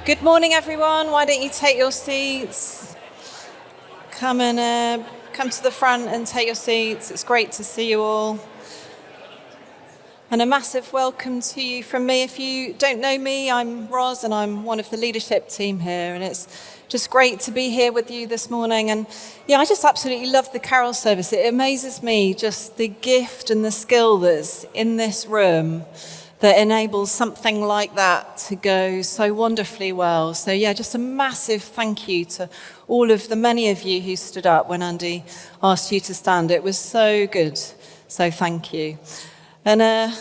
Good morning, everyone. Why don't you take your seats? Come to the front and take your seats. It's great to see you all. And a massive welcome to you from me. If you don't know me, I'm Ros and I'm one of the leadership team here. And it's just great to be here with you this morning. And yeah, I just absolutely love the carol service. It amazes me just the gift and the skill that's in this room that enables something like that to go so wonderfully well. So yeah, just a massive thank you to all of the many of you who stood up when Andy asked you to stand. It was so good. So thank you. And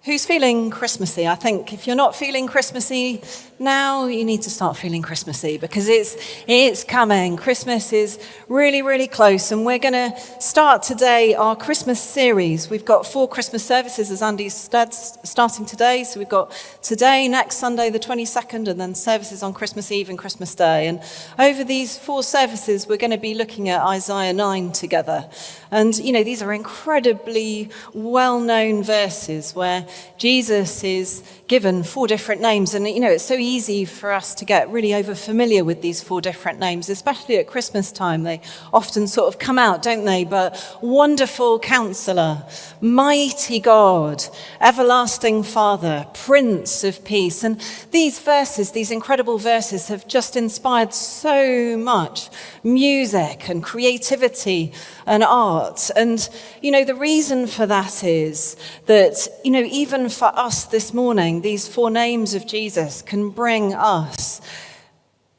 who's feeling Christmassy? I think if you're not feeling Christmassy now, you need to start feeling Christmassy because it's coming. Christmas is really, really close, and we're going to start today our Christmas series. We've got 4 Christmas services, as Andy said, starting today. So we've got today, next Sunday, the 22nd, and then services on Christmas Eve and Christmas Day. And over these 4 services, we're going to be looking at Isaiah 9 together. And, you know, these are incredibly well-known verses where Jesus is given 4 different names. And, you know, it's so easy for us to get really over familiar with these 4 different names, especially at Christmas time. They often sort of come out, don't they? But Wonderful Counselor, Mighty God, Everlasting Father, Prince of Peace. And these verses, these incredible verses, have just inspired so much music and creativity and art. And, you know, the reason for that is that, you know, even for us this morning, these 4 names of Jesus can bring us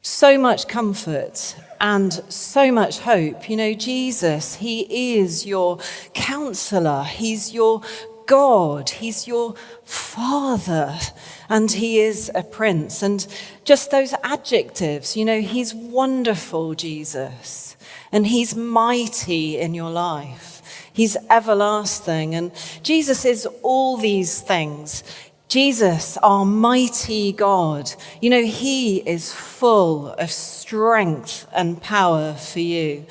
so much comfort and so much hope. You know, Jesus, he is your counselor. He's your God. He's your Father. And he is a prince. And just those adjectives, you know, he's wonderful, Jesus. And he's mighty in your life. He's everlasting. And Jesus is all these things. Jesus, our mighty God, you know, he is full of strength and power for you.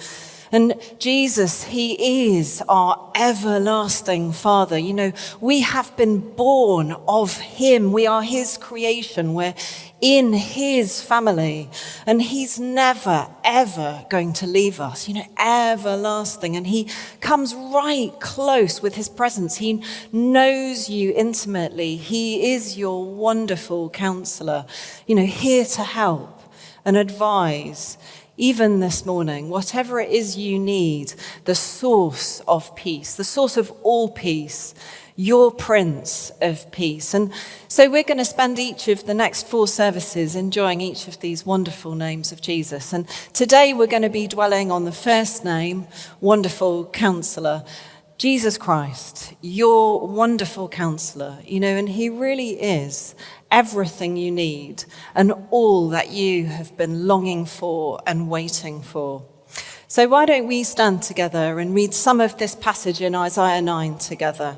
And Jesus, he is our everlasting Father. You know, we have been born of him. We are his creation. We're in his family. And he's never, ever going to leave us. You know, everlasting. And he comes right close with his presence. He knows you intimately. He is your wonderful counselor, you know, here to help and advise. Even this morning, whatever it is you need, the source of peace, the source of all peace, your Prince of Peace. And so we're going to spend each of the next 4 services enjoying each of these wonderful names of Jesus. And today we're going to be dwelling on the first name, Wonderful Counselor. Jesus Christ, your wonderful counselor, you know, and he really is everything you need and all that you have been longing for and waiting for. So why don't we stand together and read some of this passage in Isaiah 9 together?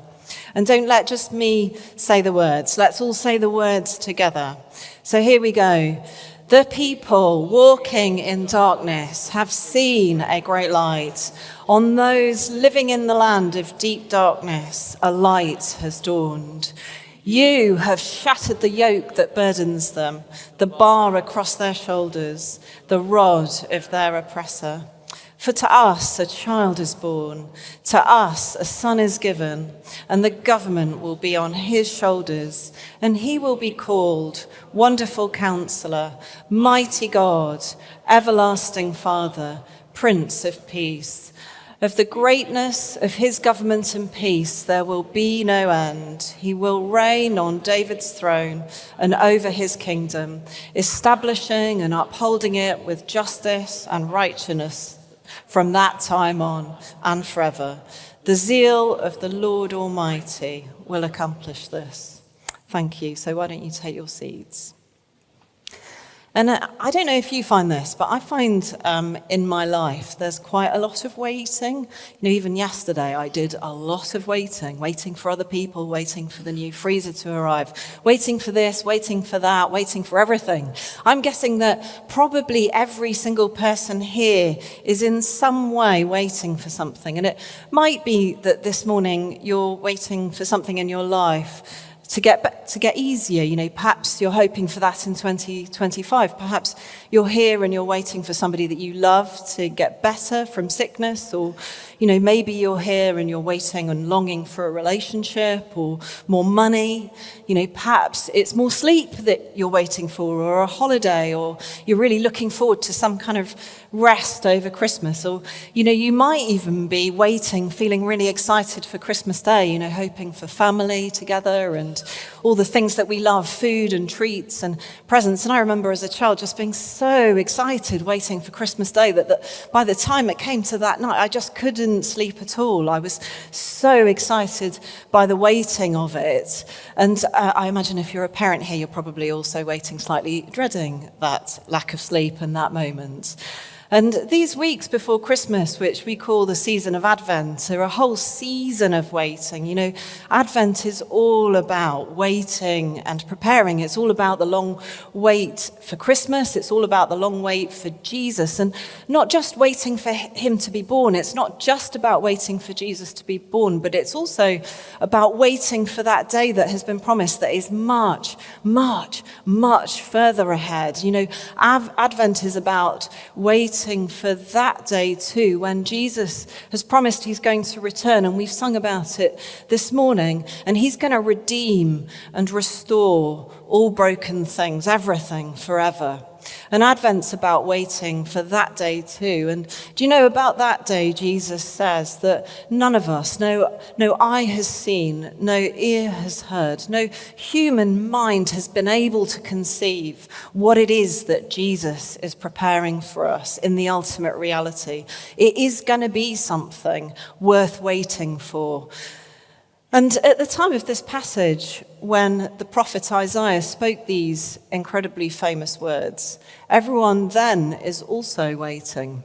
And don't let just me say the words. Let's all say the words together. So here we go. The people walking in darkness have seen a great light. On those living in the land of deep darkness, a light has dawned. You have shattered the yoke that burdens them, the bar across their shoulders, the rod of their oppressor. For to us a child is born, to us a son is given, and the government will be on his shoulders, and he will be called Wonderful Counselor, Mighty God, Everlasting Father, Prince of Peace. Of the greatness of his government and peace there will be no end. He will reign on David's throne and over his kingdom, establishing and upholding it with justice and righteousness from that time on and forever. The zeal of the Lord Almighty will accomplish this. Thank you. So why don't you take your seats? And I don't know if you find this, but I find in my life there's quite a lot of waiting. You know, even yesterday I did a lot of waiting for other people, waiting for the new freezer to arrive, waiting for this, waiting for that, waiting for everything. I'm guessing that probably every single person here is in some way waiting for something. And it might be that this morning you're waiting for something in your life, to get easier. Perhaps you're hoping for that in 2025. Perhaps you're here and you're waiting for somebody that you love to get better from sickness, or maybe you're here and you're waiting and longing for a relationship or more money. Perhaps it's more sleep that you're waiting for, or a holiday, or you're really looking forward to some kind of rest over Christmas. Or you might even be waiting, feeling really excited for Christmas Day, hoping for family together and all the things that we love, food and treats and presents. And I remember as a child just being so excited waiting for Christmas Day that by the time it came to that night, I just couldn't sleep at all. I was so excited by the waiting of it. And I imagine if you're a parent here, you're probably also waiting, slightly dreading that lack of sleep and that moment. And these weeks before Christmas, which we call the season of Advent, are a whole season of waiting. Advent is all about waiting and preparing. It's all about the long wait for Christmas. It's all about the long wait for Jesus, and not just waiting for him to be born. It's not just about waiting for Jesus to be born, but it's also about waiting for that day that has been promised, that is much, much, much further ahead. Advent is about waiting for that day too, when Jesus has promised he's going to return, and we've sung about it this morning, and he's going to redeem and restore all broken things, everything forever. And Advent's about waiting for that day too. And do you know about that day, Jesus says that none of us, no eye has seen, no ear has heard, no human mind has been able to conceive what it is that Jesus is preparing for us in the ultimate reality. It is going to be something worth waiting for. And at the time of this passage, when the prophet Isaiah spoke these incredibly famous words, everyone then is also waiting.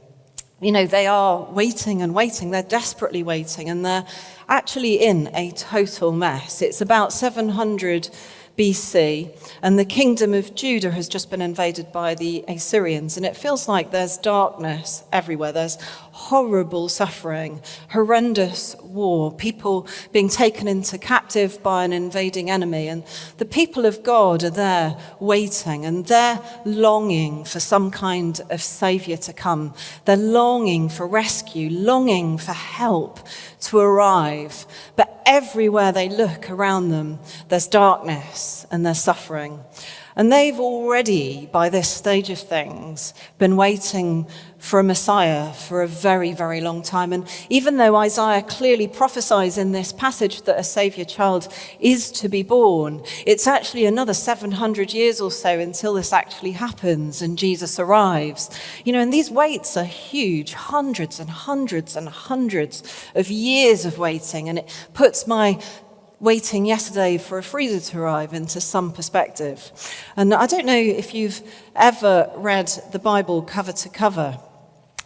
They are waiting and waiting. They're desperately waiting, and they're actually in a total mess. It's about 700 BC, and the kingdom of Judah has just been invaded by the Assyrians, and it feels like there's darkness everywhere. There's horrible suffering, horrendous war, people being taken into captive by an invading enemy, and the people of God are there waiting, and they're longing for some kind of saviour to come. They're longing for rescue, longing for help to arrive, but everywhere they look around them, there's darkness and there's suffering. And they've already, by this stage of things, been waiting for a Messiah for a very, very long time. And even though Isaiah clearly prophesies in this passage that a Saviour child is to be born, it's actually another 700 years or so until this actually happens and Jesus arrives. And these waits are huge, hundreds and hundreds and hundreds of years of waiting. And it puts my waiting yesterday for a freezer to arrive into some perspective. And I don't know if you've ever read the Bible cover to cover,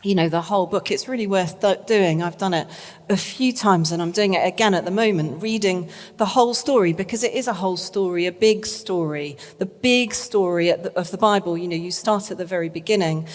the whole book. It's really worth doing. I've done it a few times, and I'm doing it again at the moment, reading the whole story, because it is a whole story, a big story, the big story of the Bible. You start at the very beginning.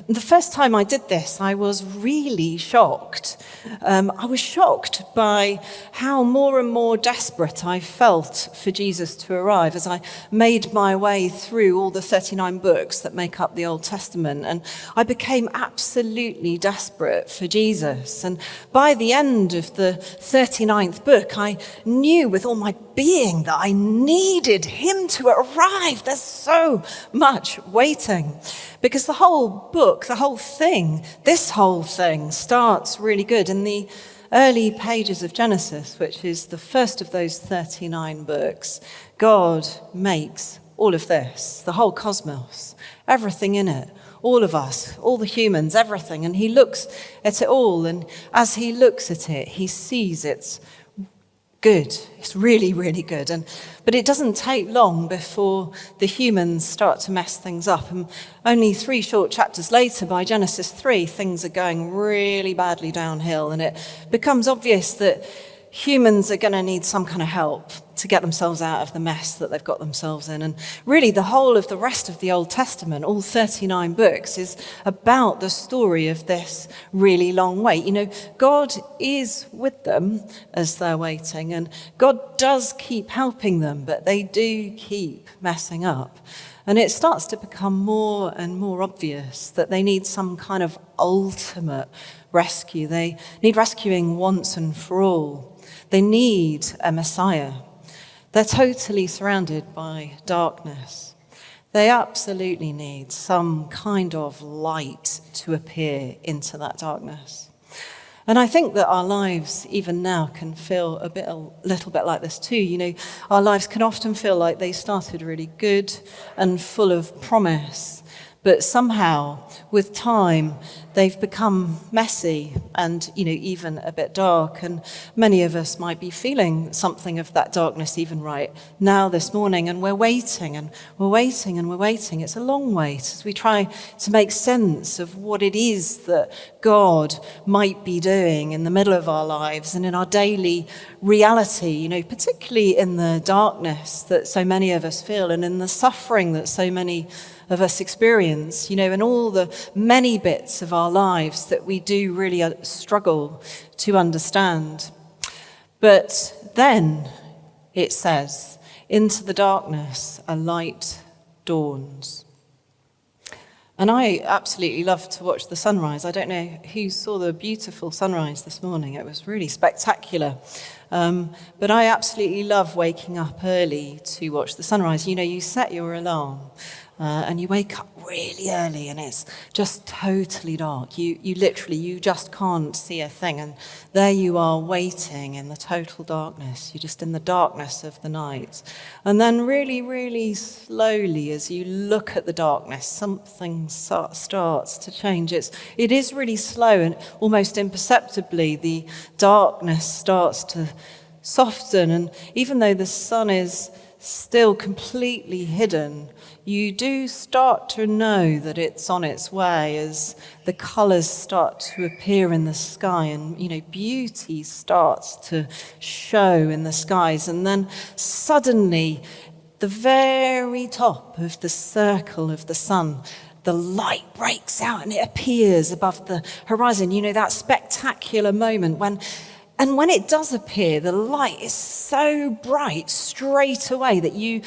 The first time I did this, I was really shocked. I was shocked by how more and more desperate I felt for Jesus to arrive as I made my way through all the 39 books that make up the Old Testament, and I became absolutely desperate for Jesus. And by the end of the 39th book, I knew with all my being that I needed him to arrive. There's so much waiting, because the whole book, this whole thing starts really good in the early pages of Genesis, which is the first of those 39 books. God makes all of this, the whole cosmos, everything in it, all of us, all the humans, everything. And he looks at it all, and as he looks at it, he sees it's good. It's really, really good. But it doesn't take long before the humans start to mess things up. And only 3 short chapters later, by Genesis 3, things are going really badly downhill, and it becomes obvious that humans are going to need some kind of help. to get themselves out of the mess that they've got themselves in. And really, the whole of the rest of the Old Testament, all 39 books, is about the story of this really long wait. You know, God is with them as they're waiting, and God does keep helping them, but they do keep messing up. And it starts to become more and more obvious that they need some kind of ultimate rescue. They need rescuing once and for all. They need a Messiah. They're totally surrounded by darkness. They absolutely need some kind of light to appear into that darkness. And I think that our lives, even now, can feel a little bit like this too. You know, our lives can often feel like they started really good and full of promise, but somehow, with time, they've become messy and, you know, even a bit dark. And many of us might be feeling something of that darkness even right now this morning. And we're waiting and we're waiting and we're waiting. It's a long wait as we try to make sense of what it is that God might be doing in the middle of our lives and in our daily reality, you know, particularly in the darkness that so many of us feel and in the suffering that so many of us experience, you know, and all the many bits of our lives that we do really struggle to understand. But then it says, into the darkness a light dawns. And I absolutely love to watch the sunrise. I don't know who saw the beautiful sunrise this morning. It was really spectacular. But I absolutely love waking up early to watch the sunrise. You know, you set your alarm and you wake up really early and it's just totally dark. You literally, you just can't see a thing. And there you are waiting in the total darkness. You're just in the darkness of the night. And then really, really slowly, as you look at the darkness, something starts to change. It is really slow and almost imperceptibly the darkness starts to soften. And even though the sun is still completely hidden, you do start to know that it's on its way as the colours start to appear in the sky and, you know, beauty starts to show in the skies. And then suddenly, the very top of the circle of the sun, the light breaks out and it appears above the horizon. You know, that spectacular moment when it does appear, the light is so bright straight away that you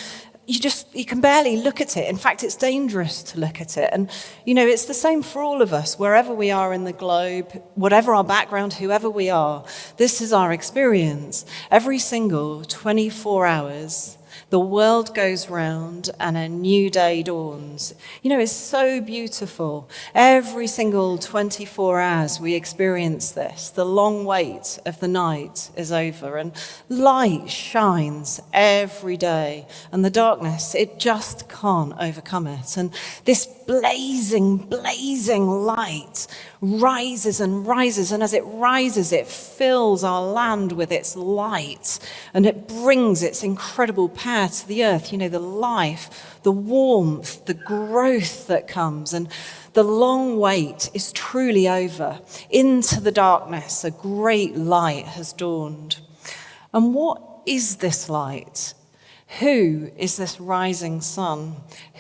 can barely look at it. In fact, it's dangerous to look at it. And, you know, it's the same for all of us, wherever we are in the globe, whatever our background, whoever we are, this is our experience. Every single 24 hours, the world goes round and a new day dawns. You know, it's so beautiful. Every single 24 hours we experience this. The long wait of the night is over and light shines every day. And the darkness, it just can't overcome it. And this blazing light rises and rises. And as it rises, it fills our land with its light. And it brings its incredible power to the earth, you know, the life, the warmth, the growth that comes. And the long wait is truly over. Into the darkness, a great light has dawned. And what is this light? Who is this rising sun?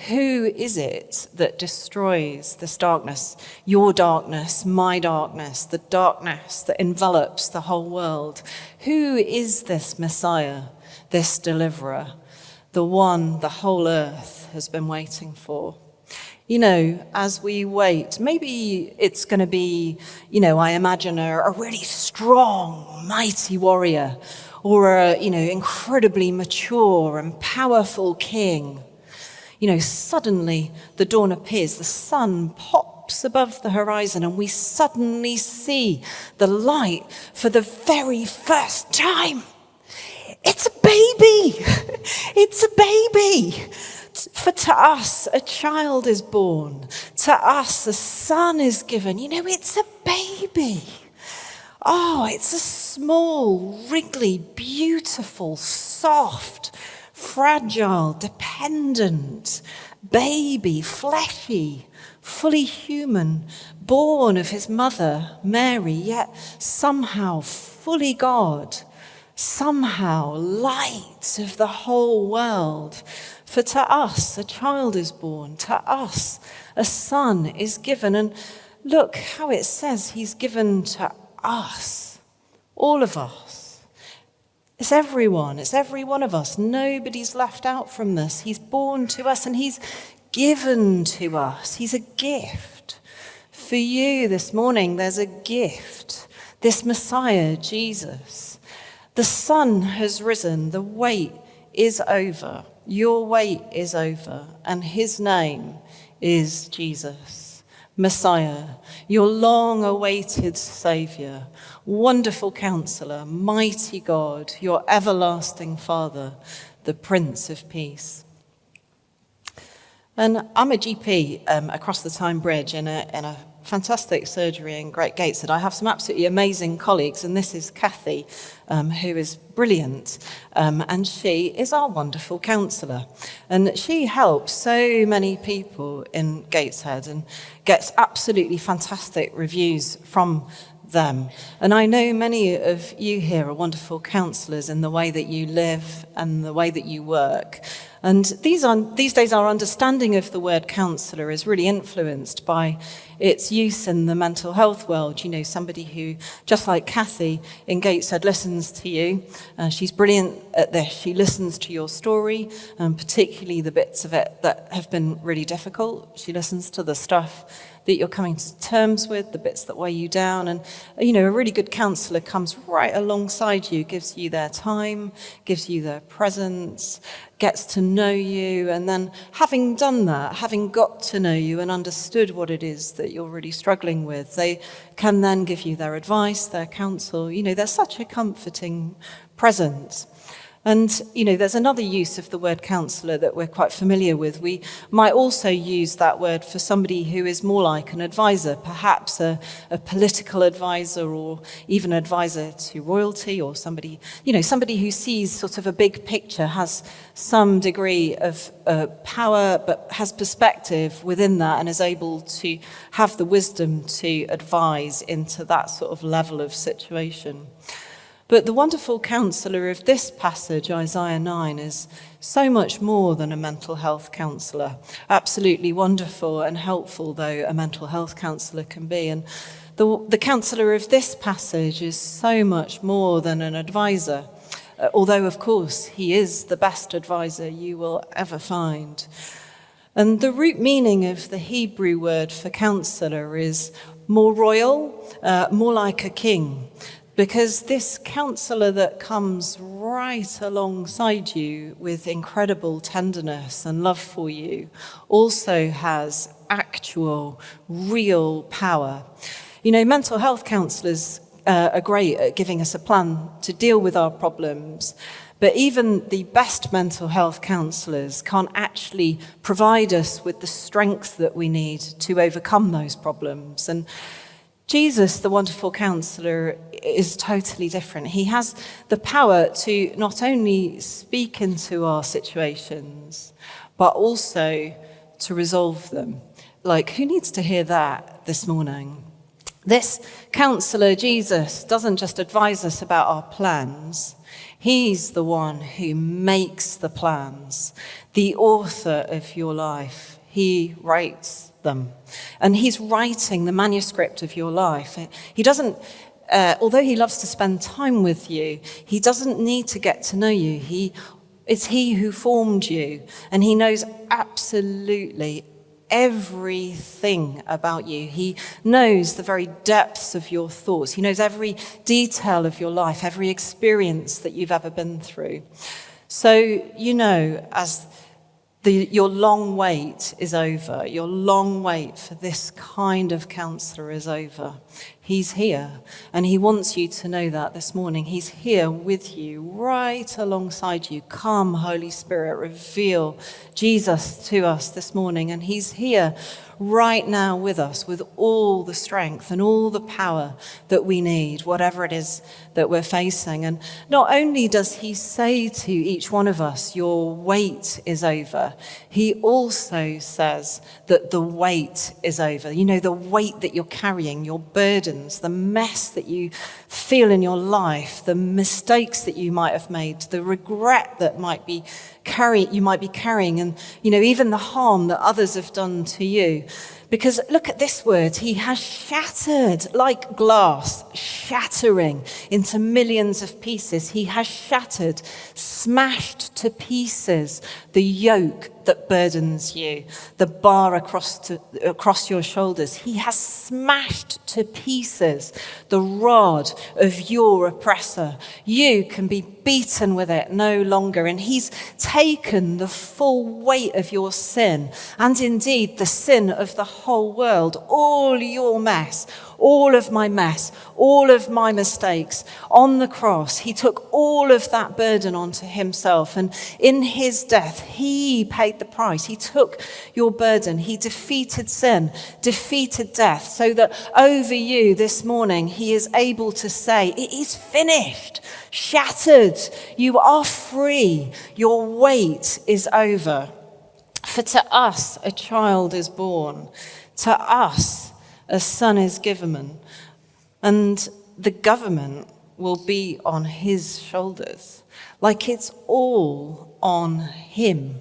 Who is it that destroys this darkness? Your darkness, my darkness, the darkness that envelops the whole world. Who is this Messiah, this deliverer? The one the whole earth has been waiting for. You know, as we wait, maybe it's going to be, you know, I imagine a really strong, mighty warrior, or a, you know, incredibly mature and powerful king. You know, suddenly the dawn appears, the sun pops above the horizon, and we suddenly see the light for the very first time. It's a baby. It's a baby. For to us, a child is born. To us, a son is given. You know, it's a baby. Oh, it's a small, wriggly, beautiful, soft, fragile, dependent baby, fleshy, fully human, born of his mother, Mary, yet somehow fully God. somehow light of the whole world. For to us a child is born, to us a son is given. And look how it says he's given to us, all of us. It's everyone, it's every one of us. Nobody's left out from this. He's born to us and he's given to us. He's a gift. For you this morning, there's a gift. This Messiah, Jesus. The sun has risen. The wait is over. Your wait is over. And his name is Jesus, Messiah, your long-awaited Saviour, wonderful Counselor, mighty God, your everlasting Father, the Prince of Peace. And I'm a GP across the Tyne Bridge in a fantastic surgery in Great Gateshead. I have some absolutely amazing colleagues, and this is Kathy, who is brilliant, and she is our wonderful counsellor. And she helps so many people in Gateshead and gets absolutely fantastic reviews from them. And I know many of you here are wonderful counsellors in the way that you live and the way that you work. And these days our understanding of the word counsellor is really influenced by its use in the mental health world. You know, somebody who, just like Kathy in Gateshead, listens to you. She's brilliant at this. She listens to your story, particularly the bits of it that have been really difficult. She listens to the stuff that you're coming to terms with, the bits that weigh you down. And, you know, a really good counsellor comes right alongside you, gives you their time, gives you their presence, gets to know you. And then having done that, having got to know you and understood what it is that you're really struggling with, they can then give you their advice, their counsel. You know, they're such a comforting presence. And, you know, there's another use of the word counsellor that we're quite familiar with. We might also use that word for somebody who is more like an advisor, perhaps a political advisor or even advisor to royalty, or somebody, you know, somebody who sees sort of a big picture, has some degree of power, but has perspective within that and is able to have the wisdom to advise into that sort of level of situation. But the wonderful counsellor of this passage, Isaiah 9, is so much more than a mental health counsellor. Absolutely wonderful and helpful, though a mental health counsellor can be. And the counsellor of this passage is so much more than an advisor, although, of course, he is the best advisor you will ever find. And the root meaning of the Hebrew word for counsellor is more royal, more like a king. Because this counsellor that comes right alongside you with incredible tenderness and love for you also has actual, real power. You know, mental health counsellors are great at giving us a plan to deal with our problems, but even the best mental health counsellors can't actually provide us with the strength that we need to overcome those problems. And Jesus, the wonderful counsellor, is totally different. He has the power to not only speak into our situations, but also to resolve them. Like, who needs to hear that this morning? This counsellor, Jesus, doesn't just advise us about our plans. He's the one who makes the plans, the author of your life. He writes them. And he's writing the manuscript of your life. He doesn't, although he loves to spend time with you, he doesn't need to get to know you. It's he who formed you, and he knows absolutely everything about you. He knows the very depths of your thoughts. He knows every detail of your life, every experience that you've ever been through. So, you know, as your long wait is over. Your long wait for this kind of counsellor is over. He's here, and he wants you to know that this morning. He's here with you, right alongside you. Come, Holy Spirit, reveal Jesus to us this morning. And he's here right now with us, with all the strength and all the power that we need, whatever it is that we're facing. And not only does he say to each one of us, your wait is over, he also says that the weight is over. You know, the weight that you're carrying, your burden burdens, the mess that you feel in your life, the mistakes that you might have made, the regret that you might be carrying, and even the harm that others have done to you. Because look at this word, he has shattered like glass, shattering into millions of pieces. He has shattered, smashed to pieces the yoke that burdens you, the bar across your shoulders. He has smashed to pieces the rod of your oppressor. You can be beaten with it no longer. And he's taken the full weight of your sin, and indeed the sin of the whole world, all your mess, all of my mess, all of my mistakes on the cross. He took all of that burden onto himself, and in his death, he paid the price. He took your burden. He defeated sin, defeated death, so that over you this morning, he is able to say, it is finished, shattered. You are free. Your wait is over. For to us a child is born, to us a son is given, and the government will be on his shoulders. Like it's all on him.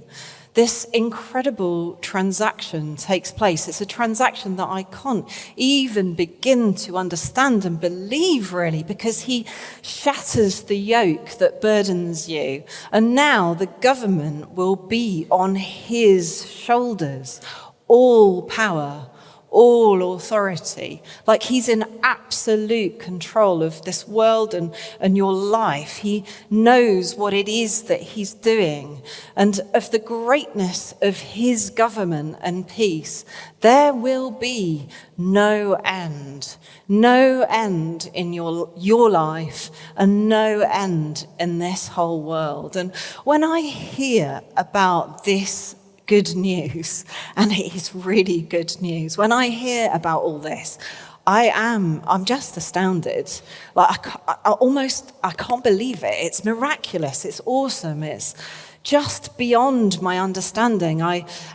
This incredible transaction takes place. It's a transaction that I can't even begin to understand and believe, really, because he shatters the yoke that burdens you. And now the government will be on his shoulders. All power, all authority, like he's in absolute control of this world and your life. He knows what it is that he's doing, and of the greatness of his government and peace, there will be no end in your life, and no end in this whole world. And when I hear about this good news, and it is really good news. When I hear about all this, I'm just astounded. Like I can't believe it. It's miraculous. It's awesome. It's just beyond my understanding.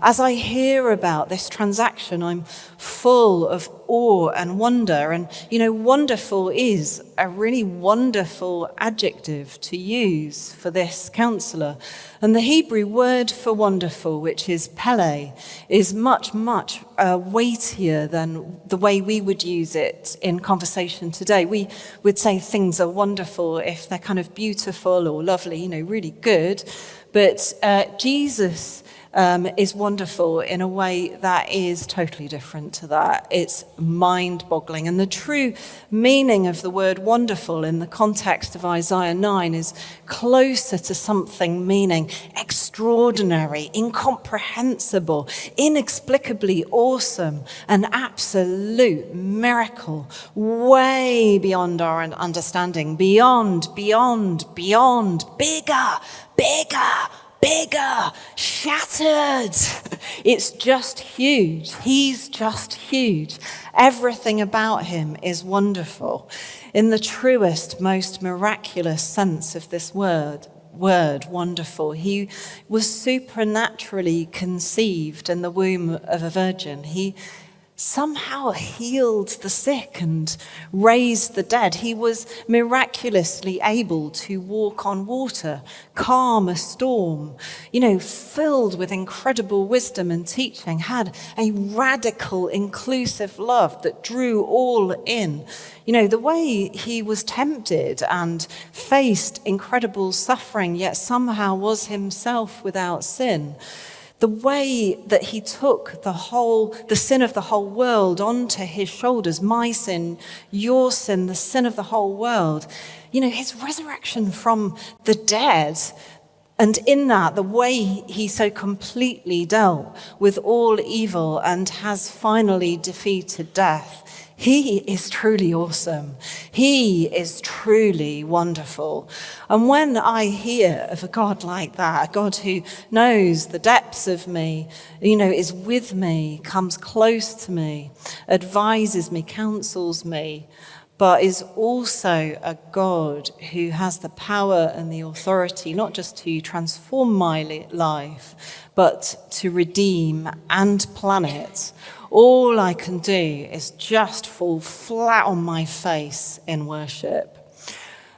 As I hear about this transaction, I'm full of awe and wonder. And, wonderful is a really wonderful adjective to use for this counselor. And the Hebrew word for wonderful, which is pele, is much, much weightier than the way we would use it in conversation today. We would say things are wonderful if they're kind of beautiful or lovely, really good. But Jesus is wonderful in a way that is totally different to that. It's mind-boggling. And the true meaning of the word wonderful in the context of Isaiah 9 is closer to something meaning extraordinary, incomprehensible, inexplicably awesome, an absolute miracle, way beyond our understanding, beyond, bigger, shattered. It's just huge. He's just huge. Everything about him is wonderful. In the truest, most miraculous sense of this word, wonderful. He was supernaturally conceived in the womb of a virgin. He somehow healed the sick and raised the dead. He was miraculously able to walk on water, calm a storm, filled with incredible wisdom and teaching, had a radical, inclusive love that drew all in. The way he was tempted and faced incredible suffering, yet somehow was himself without sin. The way that he took the sin of the whole world onto his shoulders, my sin, your sin, the sin of the whole world. His resurrection from the dead, and in that, the way he so completely dealt with all evil and has finally defeated death. He is truly awesome. He is truly wonderful. And when I hear of a God like that, a God who knows the depths of me, is with me, comes close to me, advises me, counsels me, but is also a God who has the power and the authority not just to transform my life, but to redeem and plan it, all I can do is just fall flat on my face in worship.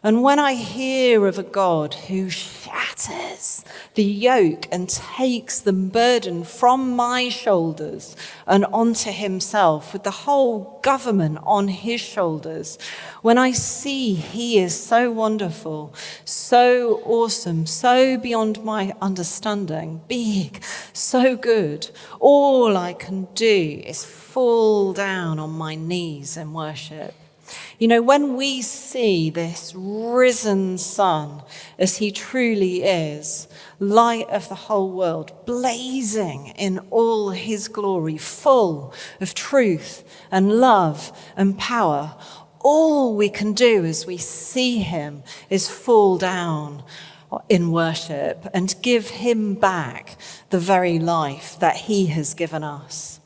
And when I hear of a God who shatters the yoke and takes the burden from my shoulders and onto himself with the whole government on his shoulders, when I see he is so wonderful, so awesome, so beyond my understanding, big, so good, all I can do is fall down on my knees and worship. You know, when we see this risen Son as he truly is, light of the whole world, blazing in all his glory, full of truth and love and power, all we can do as we see him is fall down in worship and give him back the very life that he has given us.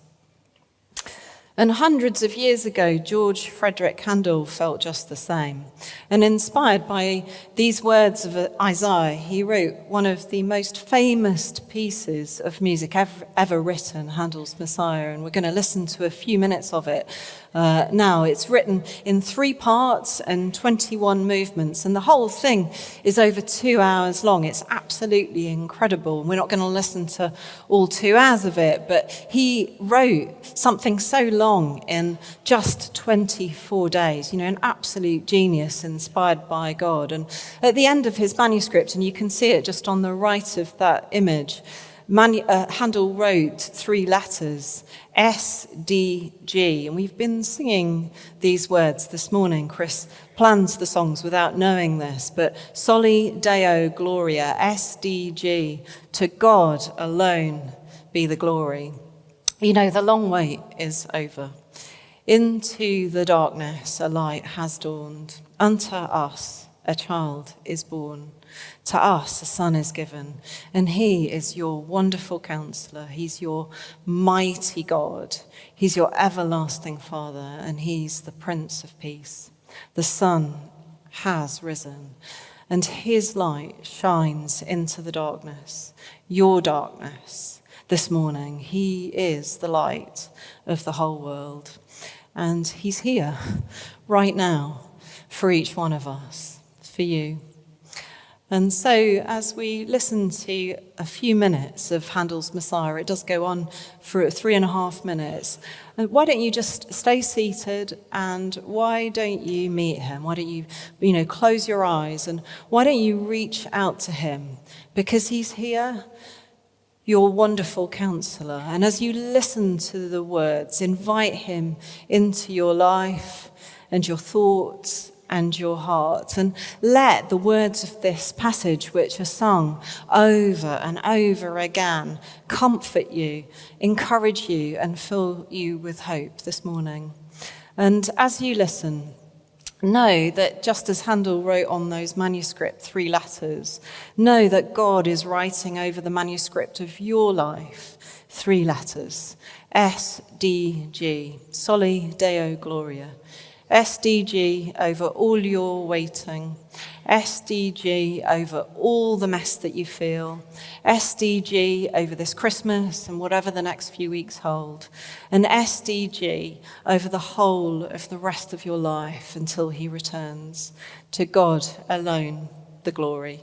And hundreds of years ago, George Frederick Handel felt just the same. And inspired by these words of Isaiah, he wrote one of the most famous pieces of music ever written, Handel's Messiah. And we're going to listen to a few minutes of it now. It's written in 3 parts and 21 movements. And the whole thing is over 2 hours long. It's absolutely incredible. We're not going to listen to all 2 hours of it, but he wrote something so long in just 24 days, an absolute genius inspired by God. And at the end of his manuscript, and you can see it just on the right of that image, Handel wrote 3 letters, S, D, G. And we've been singing these words this morning. Chris plans the songs without knowing this, but Soli Deo Gloria, S, D, G, to God alone be the glory. The long wait is over. Into the darkness a light has dawned. Unto us a child is born. To us a son is given. And he is your wonderful counselor. He's your mighty God. He's your everlasting Father. And he's the Prince of Peace. The sun has risen. And his light shines into the darkness. Your darkness. This morning, he is the light of the whole world. And he's here right now for each one of us, for you. And so as we listen to a few minutes of Handel's Messiah, it does go on for 3.5 minutes. And why don't you just stay seated, and why don't you meet him? Why don't you, close your eyes, and why don't you reach out to him? Because he's here, your wonderful counselor. And as you listen to the words, invite him into your life and your thoughts and your heart. And let the words of this passage, which are sung over and over again, comfort you, encourage you, and fill you with hope this morning. And as you listen, know that just as Handel wrote on those manuscript 3 letters, know that God is writing over the manuscript of your life 3 letters. S, D, G, Soli Deo Gloria. SDG over all your waiting. SDG over all the mess that you feel. SDG over this Christmas and whatever the next few weeks hold. And SDG over the whole of the rest of your life until he returns. To God alone the glory.